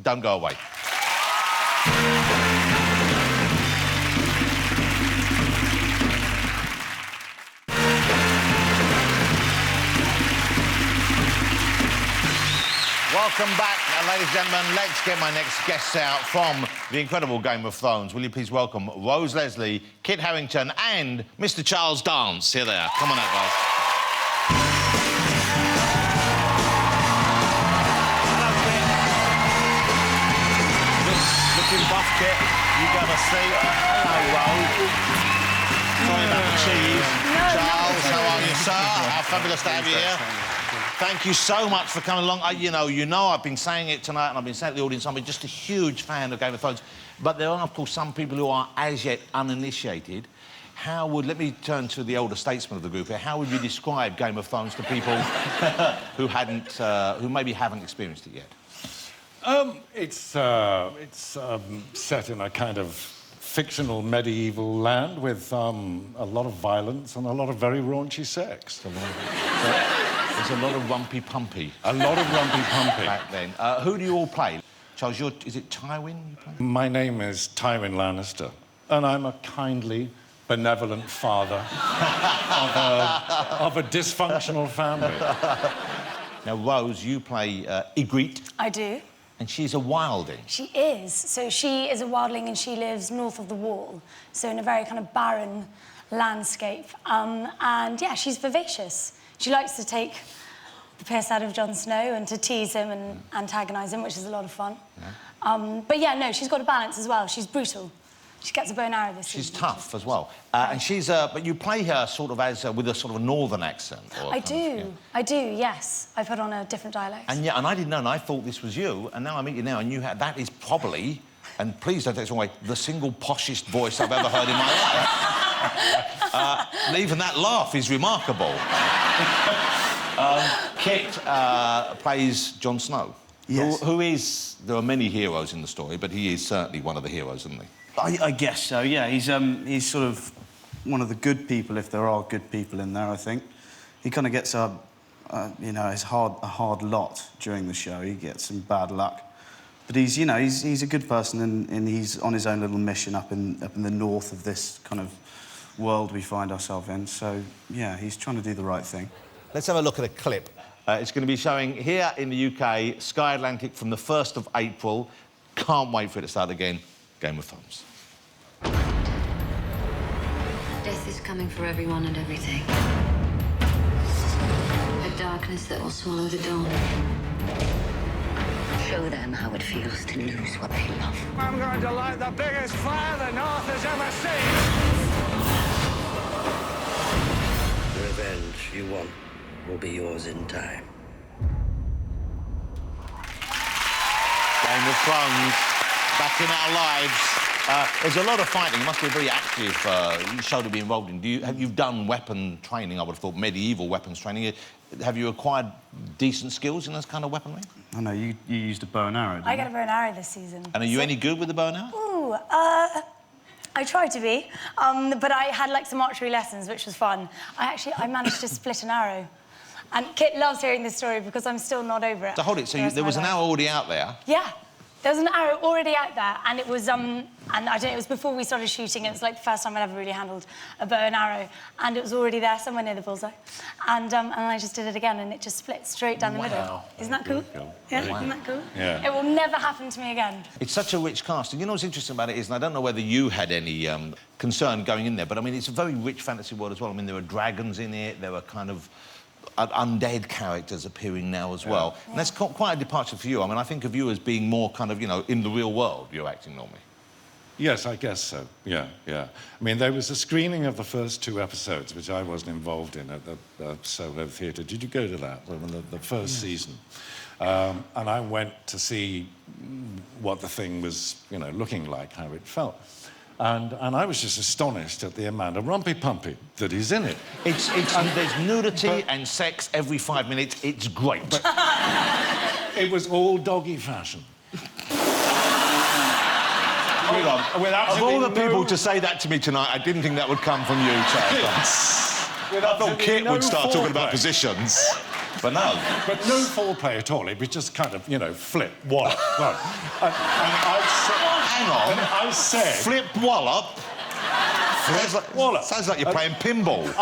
Don't go away. Welcome back, ladies and gentlemen. Let's get my next guests out from the incredible Game of Thrones. Will you please welcome Rose Leslie, Kit Harington and Mr. Charles Dance. Here they are. Come on out, guys. Hello, Kit. Looking buff, Kit. You got a seat. Hello, Rose. Sorry about the cheese. No, Charles, how are you, sir? How fabulous to have you here. Thank you so much for coming along. You know, I've been saying it tonight and I've been saying to the audience, I'm just a huge fan of Game of Thrones. But there are, of course, some people who are as yet uninitiated. Let me turn to the older statesman of the group here. How would you describe Game of Thrones to people who maybe haven't experienced it yet? It's set in a kind of fictional medieval land with a lot of violence and a lot of very raunchy sex. There's a lot of rumpy-pumpy. A lot of rumpy-pumpy. Back then. Who do you all play? Charles, is it Tywin you play? My name is Tywin Lannister, and I'm a kindly, benevolent father of a dysfunctional family. Now, Rose, you play Ygritte. I do. And she's a wildling. She is. So she is a wildling and she lives north of the Wall, so in a very kind of barren landscape. And, yeah, she's vivacious. She likes to take the piss out of Jon Snow and to tease him and antagonise him, which is a lot of fun. Yeah. But, yeah, no, she's got a balance as well. She's brutal. She gets a bow and arrow this season. She's tough as well. And she's... but you play her sort of as... with a sort of a northern accent. I do. I do, yes. I put on a different dialect. And, yeah, and I didn't know, and I thought this was you, and now I meet you now, and you have... That is probably, and please don't take this wrong way, the single poshest voice I've ever heard in my life. Even that laugh is remarkable. Kit plays Jon Snow. Yes. Who is... There are many heroes in the story, but he is certainly one of the heroes, isn't he? I guess so, yeah. He's sort of one of the good people, if there are good people in there, I think. He kind of gets a hard lot during the show. He gets some bad luck. But he's a good person and he's on his own little mission up in the north of this kind of world we find ourselves in. So, yeah, he's trying to do the right thing. Let's have a look at a clip. It's going to be showing here in the UK, Sky Atlantic from the 1st of April. Can't wait for it to start again. Game of Thrones. Death is coming for everyone and everything. A darkness that will swallow the dawn. Show them how it feels to lose what they love. I'm going to light the biggest fire the North has ever seen. The revenge you want will be yours in time. Game of Thrones, back in our lives. There's a lot of fighting. It must be a very active show to be involved in. Have you done weapon training? I would have thought medieval weapons training. Have you acquired decent skills in this kind of weaponry? I know, you used a bow and arrow, didn't you? I got a bow and arrow this season. And are you any good with the bow and arrow? Ooh, I tried to be, but I had, like, some archery lessons, which was fun. I managed to split an arrow. And Kit loves hearing this story because I'm still not over it. So hold it, so there was an arrow already out there? Yeah. There was an arrow already out there, and it was, and I don't know, it was before we started shooting. It was, like, the first time I'd ever really handled a bow and arrow, and it was already there, somewhere near the bullseye. And I just did it again, and it just split straight down the middle. Isn't that cool? Yeah, wow. isn't that cool? Yeah. It will never happen to me again. It's such a rich cast, and you know what's interesting about it is, and I don't know whether you had any concern going in there, but, I mean, it's a very rich fantasy world as well. I mean, there are dragons in it, there are kind of undead characters appearing now as well. Yeah. And that's quite a departure for you. I mean, I think of you as being more kind of, in the real world, you're acting normally. Yes, I guess so, yeah. I mean, there was a screening of the first 2 episodes, which I wasn't involved in at the Soho Theatre. Did you go to that, the first season? And I went to see what the thing was, looking like, how it felt. And I was just astonished at the amount of rumpy-pumpy that is in it. There's nudity and sex every 5 minutes. It's great. But it was all doggy fashion. Hold on. Of all the people to say that to me tonight, I didn't think that would come from you, Charles. I thought Kit would start talking about positions. But no. But no foreplay at all. It was just kind of, you know, flip, wallop. Right. And Hang on. And I said... Flip wallop? Wallop. Sounds like you're playing pinball.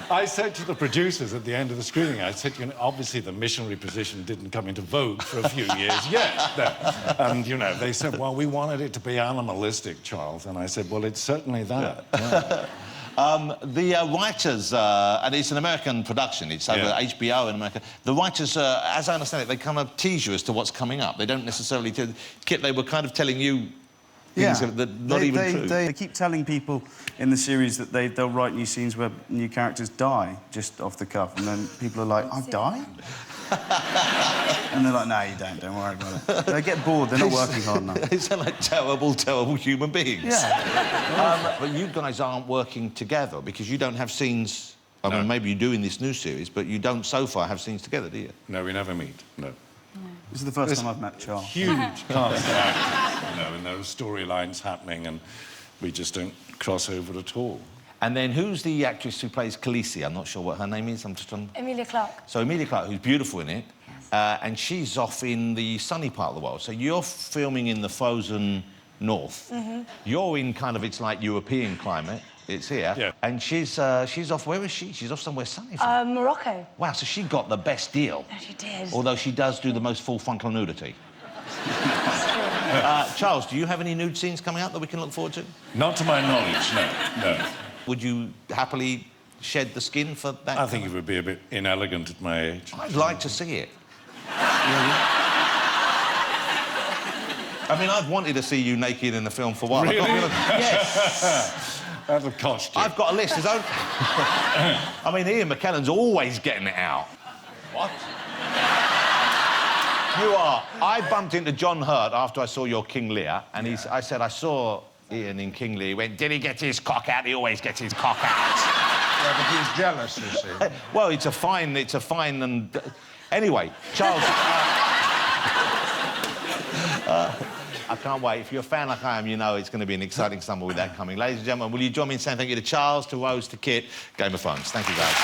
I said to the producers at the end of the screening, I said, you know, obviously the missionary position didn't come into vogue for a few years yet. No. And, you know, they said, well, we wanted it to be animalistic, Charles. And I said, well, it's certainly that. Yeah. The writers, and it's an American production, it's over HBO in America. The writers, as I understand it, they kind of tease you as to what's coming up. They don't necessarily tell... Kit, they were kind of telling you things that are not even true. They keep telling people in the series that they'll write new scenes where new characters die just off the cuff, and then people are like, I die? And they're like, no, you don't worry about it. They get bored, they're not working hard enough. They sound like terrible, terrible human beings. Yeah. But you guys aren't working together because you don't have scenes... I mean, maybe you do in this new series, but you don't so far have scenes together, do you? No, we never meet, no. This is the first time I've met Charles. Huge cast. No storylines happening, and we just don't cross over at all. And then who's the actress who plays Khaleesi? I'm not sure what her name is. I'm just on... Emilia Clarke. So Emilia Clarke, who's beautiful in it, and she's off in the sunny part of the world. So you're filming in the frozen north. You're in kind of, it's like European climate. It's here. Yeah. And she's off, where is she? She's off somewhere sunny. Morocco. Wow, so she got the best deal. No, she did. Although she does do the most full frontal nudity. Charles, do you have any nude scenes coming out that we can look forward to? Not to my knowledge, no. Would you happily shed the skin for that? I think it would be a bit inelegant at my age. I'd like to see it. I mean, I've wanted to see you naked in the film for a while. Really? Yes. That'll cost you. I've got a list. I mean, Ian McKellen's always getting it out. What? You are. I bumped into John Hurt after I saw your King Lear, and I said, I saw Ian in King Lear. He went, did he get his cock out? He always gets his cock out. Yeah, but he's jealous, you see. Well, it's a fine and... Anyway, Charles... I can't wait. If you're a fan like I am, you know it's going to be an exciting summer with that coming. Ladies and gentlemen, will you join me in saying thank you to Charles, to Rose, to Kit, Game of Thrones. Thank you, guys.